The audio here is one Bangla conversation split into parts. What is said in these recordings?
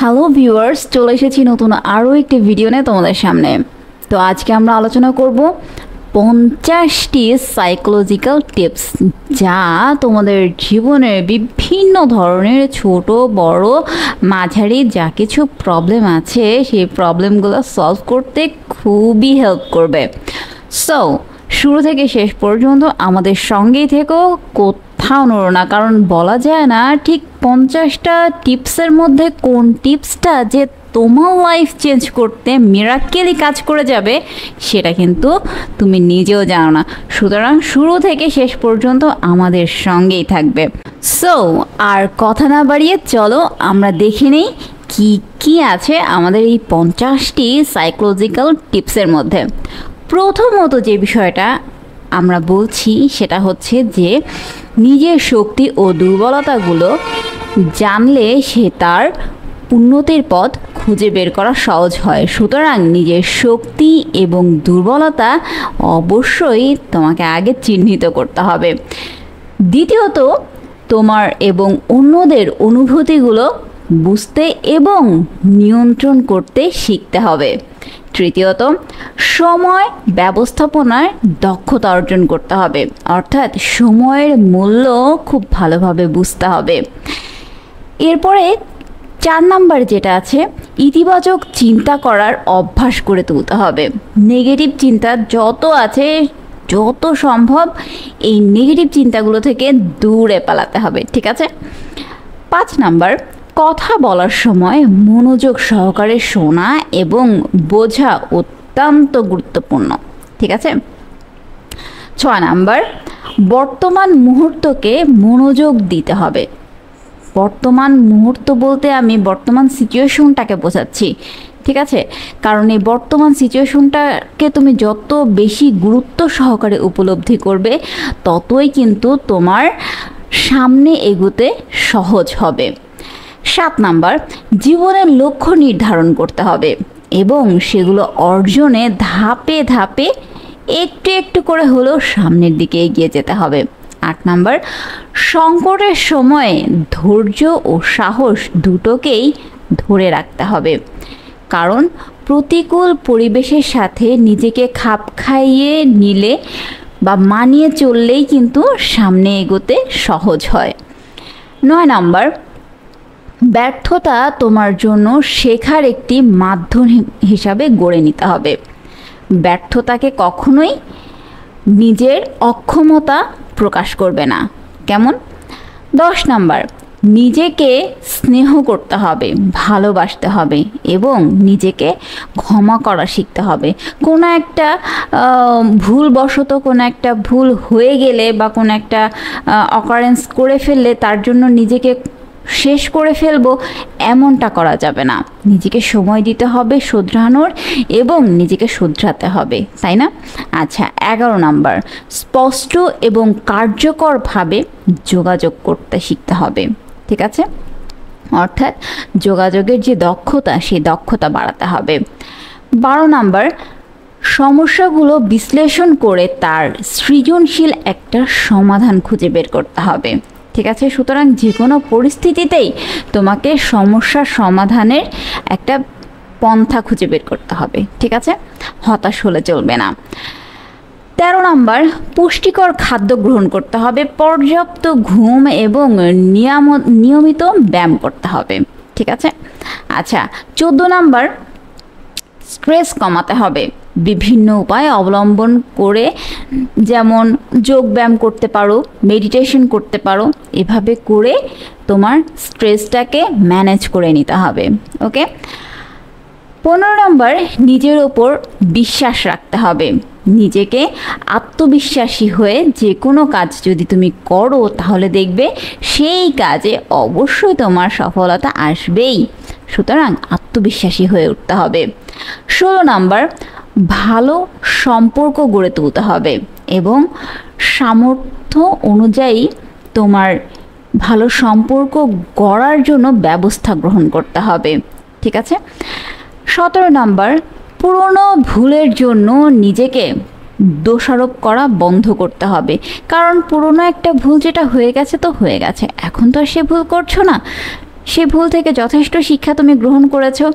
হ্যালো ভিউয়ার্স, চলে এসেছি নতুন আরও একটি ভিডিও নিয়ে তোমাদের সামনে। তো আজকে আমরা আলোচনা করব 50টি সাইকোলজিক্যাল টিপস, যা তোমাদের জীবনের বিভিন্ন ধরনের ছোট বড় মাঝারি যা কিছু প্রবলেম আছে সেই প্রবলেমগুলো সলভ করতে খুবই হেল্প করবে। সো শুরু থেকে শেষ পর্যন্ত আমাদের সঙ্গেই থেকো, কোথাও নড়ো না, কারণ বলা যায় না ঠিক 50টা টিপসের মধ্যে কোন টিপসটা যে তোমার লাইফ চেঞ্জ করতে মিরাক্কেলি কাজ করে যাবে সেটা কিন্তু তুমি নিজেও জানো না। সুতরাং শুরু থেকে শেষ পর্যন্ত আমাদের সঙ্গেই থাকবে। সো আর কথা না বাড়িয়ে চলো আমরা দেখে নেই কি কি আছে আমাদের এই 50টি সাইকোলজিক্যাল টিপসের মধ্যে। প্রথমত যে বিষয়টা আমরা বলছি সেটা হচ্ছে যে নিজের শক্তি ও দুর্বলতাগুলো জানলে সে তার উন্নতির পথ খুঁজে বের করা সহজ হয়। সুতরাং নিজের শক্তি এবং দুর্বলতা অবশ্যই তোমাকে আগে চিহ্নিত করতে হবে। দ্বিতীয়ত, তোমার এবং অন্যদের অনুভূতিগুলো বুঝতে এবং নিয়ন্ত্রণ করতে শিখতে হবে। তৃতীয়ত, সময় ব্যবস্থাপনায় দক্ষতা অর্জন করতে হবে, অর্থাৎ সময়ের মূল্য খুব ভালোভাবে বুঝতে হবে। এরপরে 4 নাম্বার যেটা আছে, ইতিবাচক চিন্তা করার অভ্যাস করে তুলতে হবে। নেগেটিভ চিন্তা যত আছে যত সম্ভব এই নেগেটিভ চিন্তাগুলো থেকে দূরে পালাতে হবে, ঠিক আছে। 5 নাম্বার, কথা বলার সময় মনোযোগ সহকারে শোনা এবং বোঝা অত্যন্ত গুরুত্বপূর্ণ, ঠিক আছে। 6 নাম্বার, বর্তমান মুহূর্তকে মনোযোগ দিতে হবে। বর্তমান মুহূর্ত বলতে আমি বর্তমান সিচুয়েশনটাকে বোঝাচ্ছি, ঠিক আছে। কারণ এই বর্তমান সিচুয়েশনটাকে তুমি যত বেশি গুরুত্ব সহকারে উপলব্ধি করবে ততই কিন্তু তোমার সামনে এগোতে সহজ হবে। 7 নাম্বার, জীবনের লক্ষ্য নির্ধারণ করতে হবে এবং সেগুলো অর্জনে ধাপে ধাপে একটু একটু করে হলেও সামনের দিকে এগিয়ে যেতে হবে। 8 নাম্বার, সংকটের সময় ধৈর্য ও সাহস দুটোকেই ধরে রাখতে হবে, কারণ প্রতিকূল পরিবেশের সাথে নিজেকে খাপ খাইয়ে নিলে বা মানিয়ে চললেই কিন্তু সামনে এগোতে সহজ হয়। 9 নাম্বার, ব্যর্থতা তোমার জন্য শেখার একটি মাধ্যম হিসাবে গড়ে নিতে হবে। ব্যর্থতাকে কখনোই নিজের অক্ষমতা প্রকাশ করবে না, কেমন। 10 নাম্বার, নিজেকে স্নেহ করতে হবে, ভালোবাসতে হবে এবং নিজেকে ক্ষমা করা শিখতে হবে। কোনো একটা ভুলবশত কোনো একটা ভুল হয়ে গেলে বা কোনো একটা অকারেন্স করে ফেললে তার জন্য নিজেকে শেষ করে ফেলবো এমনটা করা যাবে না। নিজেকে সময় দিতে হবে শোধরানোর এবং নিজেকে শোধরাতে হবে, তাই না। আচ্ছা, 11 নাম্বার, স্পষ্ট এবং কার্যকরভাবে যোগাযোগ করতে শিখতে হবে, ঠিক আছে। অর্থাৎ যোগাযোগের যে দক্ষতা সেই দক্ষতা বাড়াতে হবে। 12 নাম্বার, সমস্যাগুলো বিশ্লেষণ করে তার সৃজনশীল একটা সমাধান খুঁজে বের করতে হবে, ঠিক আছে। সুতরাং যে কোনো পরিস্থিতিতেই তোমাকে সমস্যার সমাধানের একটা পন্থা খুঁজে বের করতে হবে, ঠিক আছে। হতাশ হলে চলবে না। 13 নাম্বার, পুষ্টিকর খাদ্য গ্রহণ করতে হবে, পর্যাপ্ত ঘুম এবং নিয়মিত ব্যায়াম করতে হবে, ঠিক আছে। আচ্ছা, 14 নাম্বার, স্ট্রেস কমাতে হবে বিভিন্ন উপায় অবলম্বন করে, যেমন যোগ ব্যায়াম করতে পারো, মেডিটেশন করতে পারো, এভাবে করে তোমার স্ট্রেসটাকে ম্যানেজ করে নিতে হবে, ওকে। 15 নম্বর, নিজের ওপর বিশ্বাস রাখতে হবে। নিজেকে আত্মবিশ্বাসী হয়ে যে কোনো কাজ যদি তুমি করো তাহলে দেখবে সেই কাজে অবশ্যই তোমার সফলতা আসবেই। সুতরাং আত্মবিশ্বাসী হয়ে উঠতে হবে। 16 নাম্বার, ভালো সম্পর্ক গড়ে তুলতে হবে এবং সামর্থ্য অনুযায়ী তোমার ভালো সম্পর্ক গড়ার জন্য ব্যবস্থা গ্রহণ করতে হবে, ঠিক আছে। 17 নাম্বার, পুরনো ভুলের জন্য নিজেকে দোষারোপ করা বন্ধ করতে হবে, কারণ পুরনো একটা ভুল যেটা হয়ে গেছে তো হয়ে গেছে, এখন তো আর সে ভুল করছো না। সেই ভুল থেকে যথেষ্ট শিক্ষা তুমি গ্রহণ করেছো,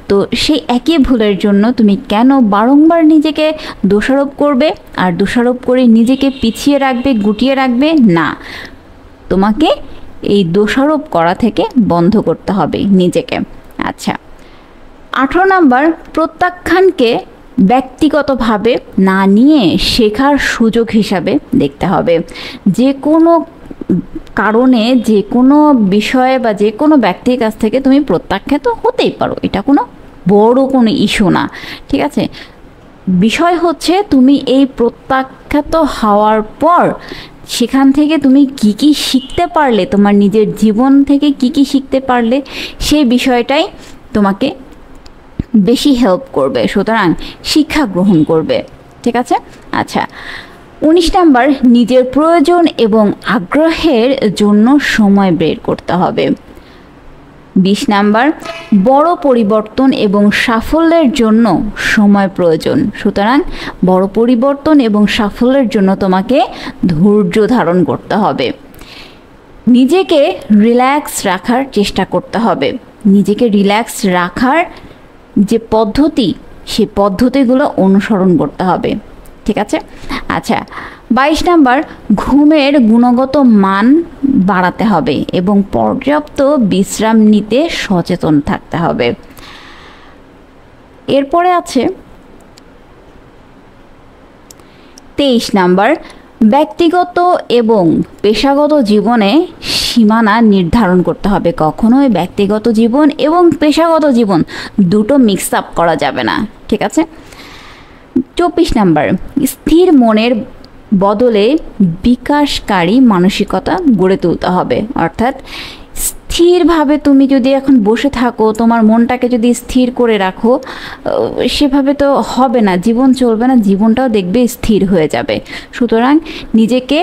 তো সেই একই ভুলের জন্য তুমি কেন বারংবার নিজেকে দোষারোপ করবে আর দোষারোপ করে নিজেকে পিছিয়ে রাখবে, গুটিয়ে রাখবে? না, তোমাকে এই দোষারোপ করা থেকে বন্ধ করতে হবে নিজেকে। আচ্ছা, 18 নাম্বার, প্রত্যাখ্যানকে ব্যক্তিগতভাবে না নিয়ে শেখার সুযোগ হিসাবে দেখতে হবে। যে কোনো কারণে, যে কোনো বিষয়ে বা যে কোনো ব্যক্তির কাছ থেকে তুমি প্রত্যাখ্যাত হতেই পারো, এটা কোনো বড় কোনো ইস্যু না, ঠিক আছে? বিষয় হচ্ছে তুমি এই প্রত্যাখ্যাত হওয়ার পর সেখান থেকে তুমি কি কি শিখতে পারলে, তোমার নিজের জীবন থেকে কি কি শিখতে পারলে, সেই বিষয়টাই তোমাকে বেশি হেল্প করবে। সুতরাং শিক্ষা গ্রহণ করবে, ঠিক আছে? আচ্ছা, 19 নাম্বার, নিজের প্রয়োজন এবং আগ্রহের জন্য সময় বের করতে হবে। 20 নাম্বার, বড় পরিবর্তন এবং সাফল্যের জন্য সময় প্রয়োজন। সুতরাং বড় পরিবর্তন এবং সাফল্যের জন্য তোমাকে ধৈর্য ধারণ করতে হবে। নিজেকে রিল্যাক্স রাখার চেষ্টা করতে হবে। নিজেকে রিল্যাক্স রাখার যে পদ্ধতি, সেই পদ্ধতিগুলো অনুসরণ করতে হবে, ঠিক আছে? আচ্ছা, 22 নাম্বার, ঘুমের গুণগত মান বাড়াতে হবে এবং পর্যাপ্ত বিশ্রাম নিতে সচেতন থাকতে হবে। এরপরে আছে 23 নাম্বার, ব্যক্তিগত এবং পেশাগত জীবনে সীমানা নির্ধারণ করতে হবে। কখনোই ব্যক্তিগত জীবন এবং পেশাগত জীবন দুটো মিক্স আপ করা যাবে না, ঠিক আছে? 24 নাম্বার, স্থির মনের বদলে বিকাশকারী মানসিকতা গড়ে তুলতে হবে। অর্থাৎ স্থিরভাবে তুমি যদি এখন বসে থাকো, তোমার মনটাকে যদি স্থির করে রাখো, সেভাবে তো হবে না, জীবন চলবে না, জীবনটাও দেখবে স্থির হয়ে যাবে। সুতরাং নিজেকে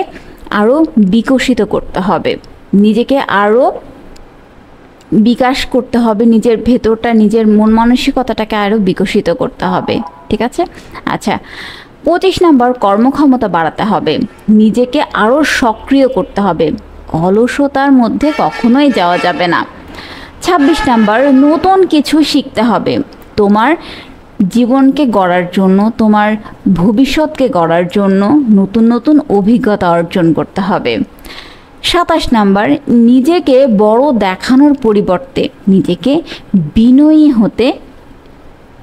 আরও বিকশিত করতে হবে, নিজেকে আরও বিকাশ করতে হবে, নিজের ভেতরটা, নিজের মন মানসিকতাটাকে আরও বিকশিত করতে হবে, ঠিক আছে? আচ্ছা, 25 নাম্বার, কর্মক্ষমতা বাড়াতে হবে। নিজেকে আরও সক্রিয় করতে হবে, অলসতার মধ্যে কখনোই যাওয়া যাবে না। 26 নাম্বার, নতুন কিছু শিখতে হবে। তোমার জীবনকে গড়ার জন্য, তোমার ভবিষ্যৎকে গড়ার জন্য নতুন নতুন অভিজ্ঞতা অর্জন করতে হবে। 27 নাম্বার, নিজেকে বড় দেখানোর পরিবর্তে নিজেকে বিনয়ী হতে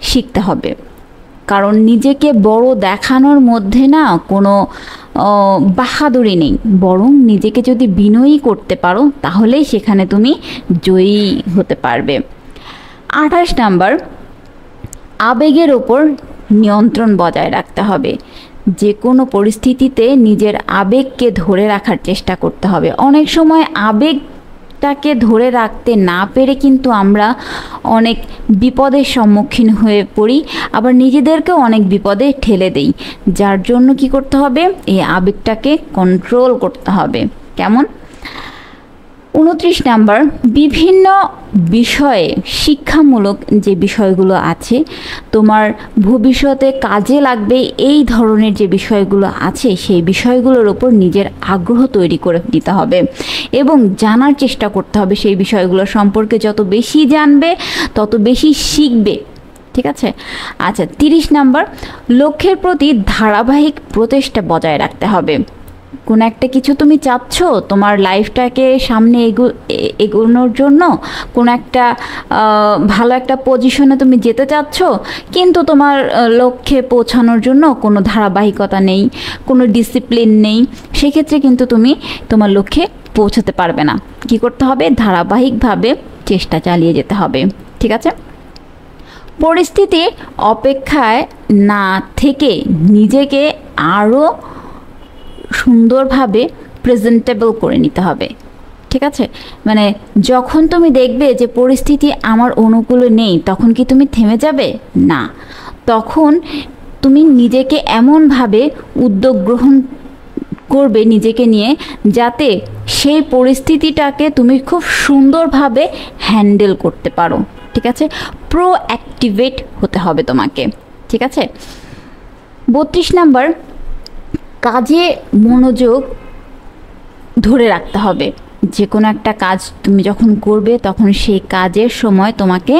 শিখতে হবে। কারণ নিজেকে বড় দেখানোর মধ্যে না কোনো বাহাদুরি নেই, বরং নিজেকে যদি বিনয়ী করতে পারো তাহলেই সেখানে তুমি জয়ী হতে পারবে। 28 নাম্বার, আবেগের ওপর নিয়ন্ত্রণ বজায় রাখতে হবে। যে কোনো পরিস্থিতিতে নিজের আবেগকে ধরে রাখার চেষ্টা করতে হবে। অনেক সময় আবেগটাকে ধরে রাখতে না পেরে কিন্তু আমরা অনেক বিপদের সম্মুখীন হয়ে পড়ি, আবার নিজেদেরকেও অনেক বিপদে ঠেলে দেই। যার জন্য কি করতে হবে? এই আবেগটাকে কন্ট্রোল করতে হবে। কেমন? 29 নাম্বার, বিভিন্ন বিষয়ে শিক্ষামূলক যে বিষয়গুলো আছে, তোমার ভবিষ্যতে কাজে লাগবে এই ধরনের যে বিষয়গুলো আছে, সেই বিষয়গুলোর ওপর নিজের আগ্রহ তৈরি করে দিতে হবে এবং জানার চেষ্টা করতে হবে সেই বিষয়গুলো সম্পর্কে। যত বেশি জানবে তত বেশি শিখবে, ঠিক আছে? আচ্ছা, 30 নাম্বার, লক্ষ্যের প্রতি ধারাবাহিক প্রচেষ্টা বজায় রাখতে হবে। কোন একটা কিছু তুমি চাচ্ছ, তোমার লাইফটাকে সামনে এগোনোর জন্য, কোন একটা ভালো একটা পজিশনে তুমি যেতে চাচ্ছ, কিন্তু তোমার লক্ষ্যে পৌঁছানোর জন্য কোনো ধারাবাহিকতা নেই, কোনো ডিসিপ্লিন নেই, সেক্ষেত্রে কিন্তু তুমি তোমার লক্ষ্যে পৌঁছাতে পারবে না। কি করতে হবে? ধারাবাহিকভাবে চেষ্টা চালিয়ে যেতে হবে, ঠিক আছে? পরিস্থিতি অপেক্ষায় না থেকে নিজেকে আরও সুন্দরভাবে প্রেজেন্টেবল করে নিতে হবে, ঠিক আছে? মানে যখন তুমি দেখবে যে পরিস্থিতি আমার অনুকূলে নেই, তখন কি তুমি থেমে যাবে? না, তখন তুমি নিজেকে এমনভাবে উদ্যোগ গ্রহণ করবে নিজেকে নিয়ে, যাতে সেই পরিস্থিতিটাকে তুমি খুব সুন্দরভাবে হ্যান্ডেল করতে পারো, ঠিক আছে? প্রোঅ্যাক্টিভেট হতে হবে তোমাকে, ঠিক আছে? 32 নাম্বার, কাজে মনোযোগ ধরে রাখতে হবে। যে কোনো একটা কাজ তুমি যখন করবে তখন সেই কাজের সময় তোমাকে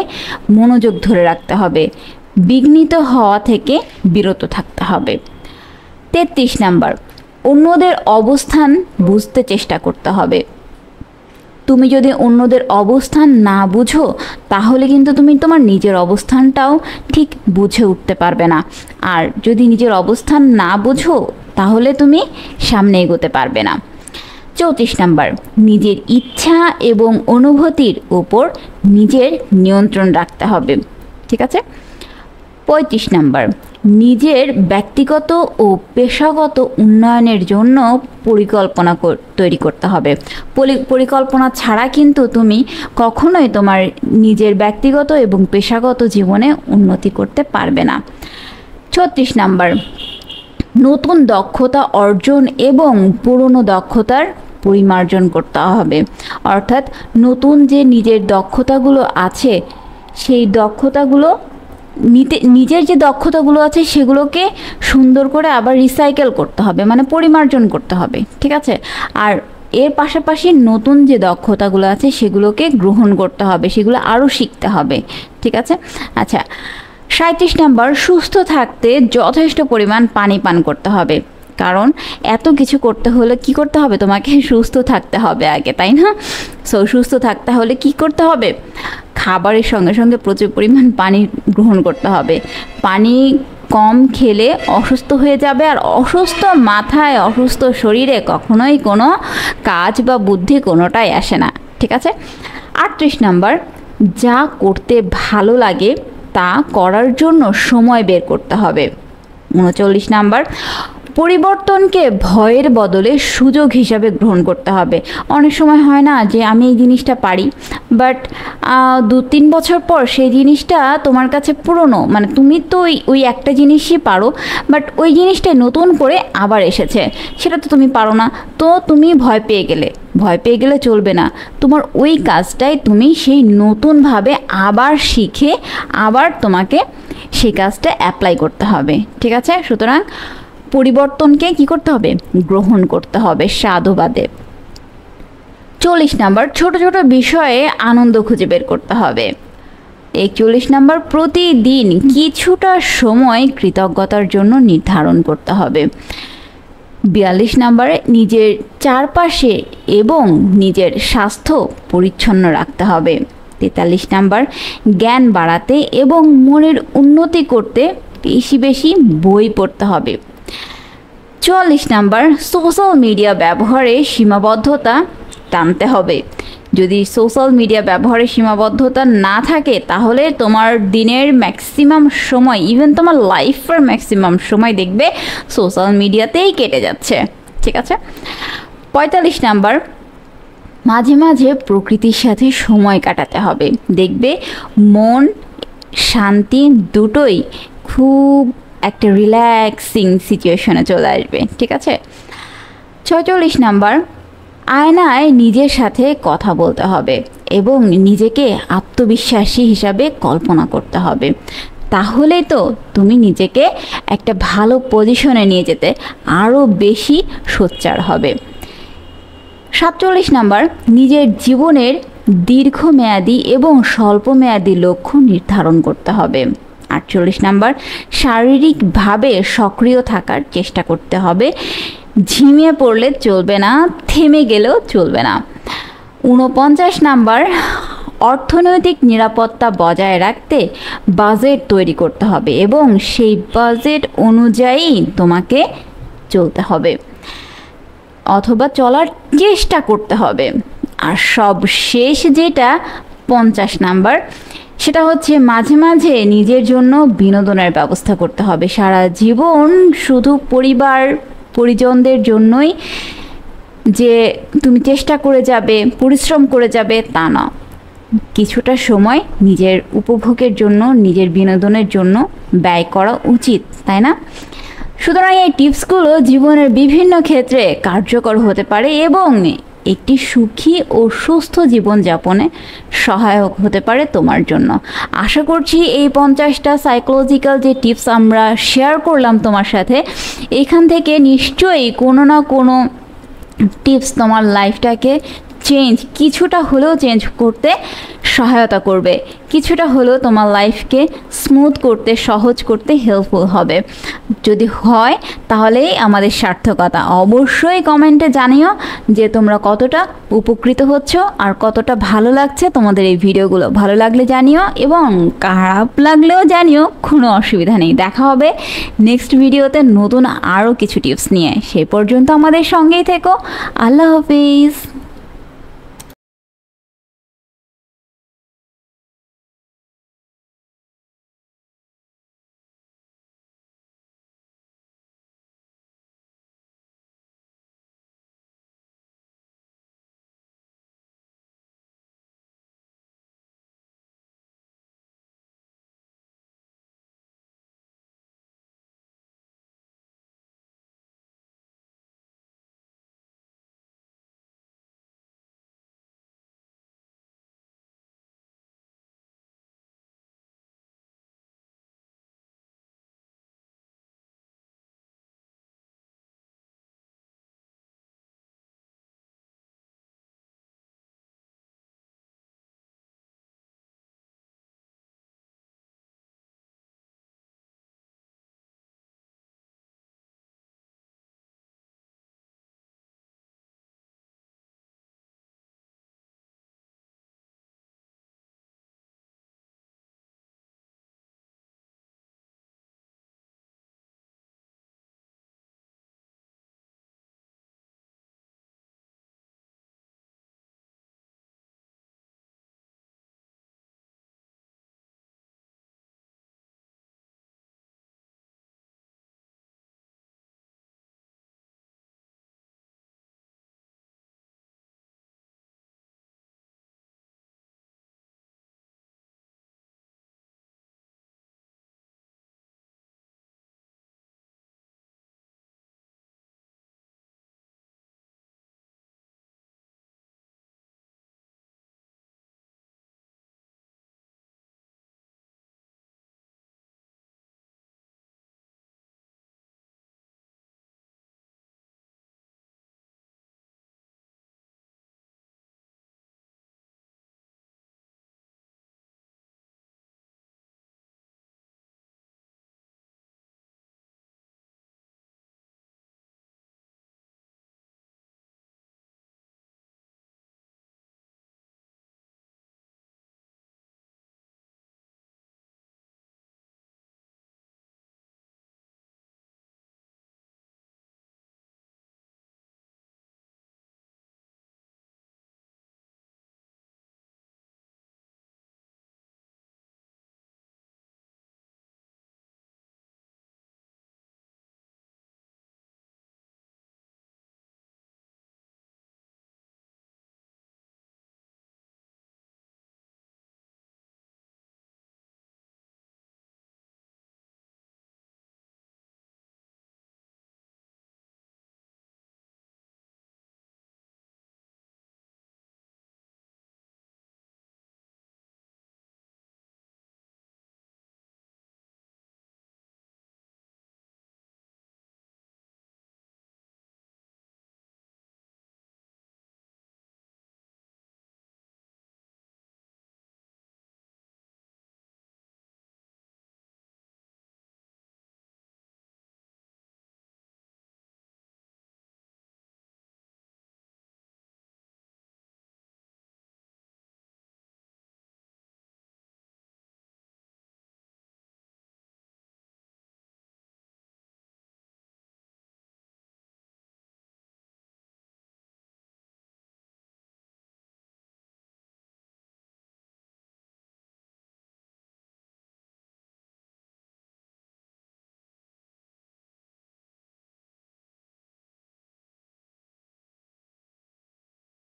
মনোযোগ ধরে রাখতে হবে, বিঘ্নিত হওয়া থেকে বিরত থাকতে হবে। 33 নাম্বার, অন্যদের অবস্থান বুঝতে চেষ্টা করতে হবে। তুমি যদি অন্যদের অবস্থান না বুঝো তাহলে কিন্তু তুমি তোমার নিজের অবস্থানটাও ঠিক বুঝে উঠতে পারবে না। আর যদি নিজের অবস্থান না বুঝো তাহলে তুমি সামনে এগোতে পারবে না। 34 নাম্বার, নিজের ইচ্ছা এবং অনুভূতির উপর নিজের নিয়ন্ত্রণ রাখতে হবে। ঠিক আছে। 35 নাম্বার, নিজের ব্যক্তিগত ও পেশাগত উন্নয়নের জন্য পরিকল্পনা তৈরি করতে হবে। পরিকল্পনা ছাড়া কিন্তু তুমি কখনোই তোমার নিজের ব্যক্তিগত এবং পেশাগত জীবনে উন্নতি করতে পারবে না। 36 নাম্বার, নতুন দক্ষতা অর্জন এবং পুরনো দক্ষতার পরিমার্জন করতে হবে। অর্থাৎ নতুন যে নিজের দক্ষতাগুলো আছে সেই দক্ষতাগুলো নিজের যে দক্ষতাগুলো আছে সেগুলোকে সুন্দর করে আবার রিসাইকেল করতে হবে, মানে পরিমার্জন করতে হবে। ঠিক আছে। আর এর পাশাপাশি নতুন যে দক্ষতাগুলো আছে সেগুলোকে গ্রহণ করতে হবে, সেগুলো আরও শিখতে হবে। ঠিক আছে। আচ্ছা, 37 নাম্বার, সুস্থ থাকতে যথেষ্ট পরিমাণ পানি পান করতে হবে। কারণ এত কিছু করতে হলে কি করতে হবে, তোমাকে সুস্থ থাকতে হবে আগে, তাই না? সো সুস্থ থাকতে হলে কি করতে হবে, খাবারের সঙ্গে সঙ্গে প্রচুর পরিমাণ পানি গ্রহণ করতে হবে। পানি কম খেলে অসুস্থ হয়ে যাবে, আর অসুস্থ মাথায় অসুস্থ শরীরে কখনোই কোনো কাজ বা বুদ্ধি কোনোটাই আসে না। ঠিক আছে। 38 নাম্বার, যা করতে ভালো লাগে তা করার জন্য সময় বের করতে হবে। 39 নাম্বার, পরিবর্তনকে ভয়ের বদলে সুযোগ হিসাবে গ্রহণ করতে হবে। অনেক সময় হয় না যে আমি এই জিনিসটা পারি, বাট 2-3 বছর পর সেই জিনিসটা তোমার কাছে পুরনো, মানে তুমি তো ওই একটা জিনিসই পারো, বাট ওই জিনিসটাই নতুন করে আবার এসেছে, সেটা তো তুমি পারো না, তো তুমি ভয় পেয়ে গেলে চলবে না। তোমার ওই কাজটাই তুমি সেই নতুনভাবে আবার শিখে আবার তোমাকে সেই কাজটা অ্যাপ্লাই করতে হবে। ঠিক আছে। সুতরাং পরিবর্তনকে কি করতে হবে, গ্রহণ করতে হবে সাধুবাদে। 40 নাম্বার, ছোট ছোট বিষয়ে আনন্দ খুঁজে বের করতে হবে। 41 নাম্বার, প্রতিদিন কিছুটা সময় কৃতজ্ঞতার জন্য নির্ধারণ করতে হবে। 42 নাম্বারে, নিজের চারপাশে এবং নিজের স্বাস্থ্য পরিচ্ছন্ন রাখতে হবে। 43 নাম্বার, জ্ঞান বাড়াতে এবং মনের উন্নতি করতে বেশি বেশি বই পড়তে হবে। 44 নাম্বার, সোশ্যাল মিডিয়া ব্যবহারে সীমাবদ্ধতা টানতে হবে। যদি সোশ্যাল মিডিয়া ব্যবহারে সীমাবদ্ধতা না থাকে তাহলে তোমার দিনের ম্যাক্সিমাম সময়, ইভেন তোমার লাইফের ম্যাক্সিমাম সময় দেখবে সোশ্যাল মিডিয়াতেই কেটে যাচ্ছে। ঠিক আছে। 45 নাম্বার, মাঝে মাঝে প্রকৃতির সাথে সময় কাটাতে হবে। দেখবে মন শান্তি দুটোই খুব একটা রিল্যাক্সিং সিচুয়েশনে চলে আসবে। ঠিক আছে। 46 নাম্বার, আয়নায় নিজের সাথে কথা বলতে হবে এবং নিজেকে আত্মবিশ্বাসী হিসাবে কল্পনা করতে হবে। তাহলেই তো তুমি নিজেকে একটা ভালো পজিশনে নিয়ে যেতে আরও বেশি সোচ্চার হবে। 47 নাম্বার, নিজের জীবনের দীর্ঘমেয়াদী এবং স্বল্পমেয়াদী লক্ষ্য নির্ধারণ করতে হবে। 48 নাম্বার, শারীরিকভাবে সক্রিয় থাকার চেষ্টা করতে হবে। ঝিমিয়ে পড়লে চলবে না, থেমে গেলেও চলবে না। 49 নাম্বার, অর্থনৈতিক নিরাপত্তা বজায় রাখতে বাজেট তৈরি করতে হবে এবং সেই বাজেট অনুযায়ী তোমাকে চলতে হবে অথবা চলার চেষ্টা করতে হবে। আর সব শেষ যেটা 50 নাম্বার, সেটা হচ্ছে মাঝে মাঝে নিজের জন্য বিনোদনের ব্যবস্থা করতে হবে। সারা জীবন শুধু পরিবার পরিজনদের জন্যই যে তুমি চেষ্টা করে যাবে, পরিশ্রম করে যাবে তা না, কিছুটা সময় নিজের উপভোগের জন্য, নিজের বিনোদনের জন্য ব্যয় করা উচিত, তাই না? সুতরাং এই টিপসগুলো জীবনের বিভিন্ন ক্ষেত্রে কার্যকর হতে পারে এবং একটি সুখী ও সুস্থ জীবনযাপনে সহায়ক হতে পারে তোমার জন্য। আশা করছি এই 50টা সাইকোলজিক্যাল যে টিপস আমরা শেয়ার করলাম তোমার সাথে, এখান থেকে নিশ্চয়ই কোনো না কোনো টিপস তোমার লাইফটাকে চেঞ্জ, কিছুটা হলেও চেঞ্জ করতে সহায়তা করবে, কিছুটা হলেও তোমার লাইফকে স্মুথ করতে, সহজ করতে হেল্পফুল হবে। যদি হয় তাহলেই আমাদের সার্থকতা। অবশ্যই কমেন্টে জানিও যে তোমরা কতটা উপকৃত হচ্ছ আর কতটা ভালো লাগছে তোমাদের এই ভিডিওগুলো। ভালো লাগলে জানিও এবং খারাপ লাগলেও জানিও, কোনো অসুবিধা নেই। দেখা হবে নেক্সট ভিডিওতে নতুন আরও কিছু টিপস নিয়ে। সেই পর্যন্ত আমাদের সঙ্গেই থেকো। আল্লাহ হাফিজ।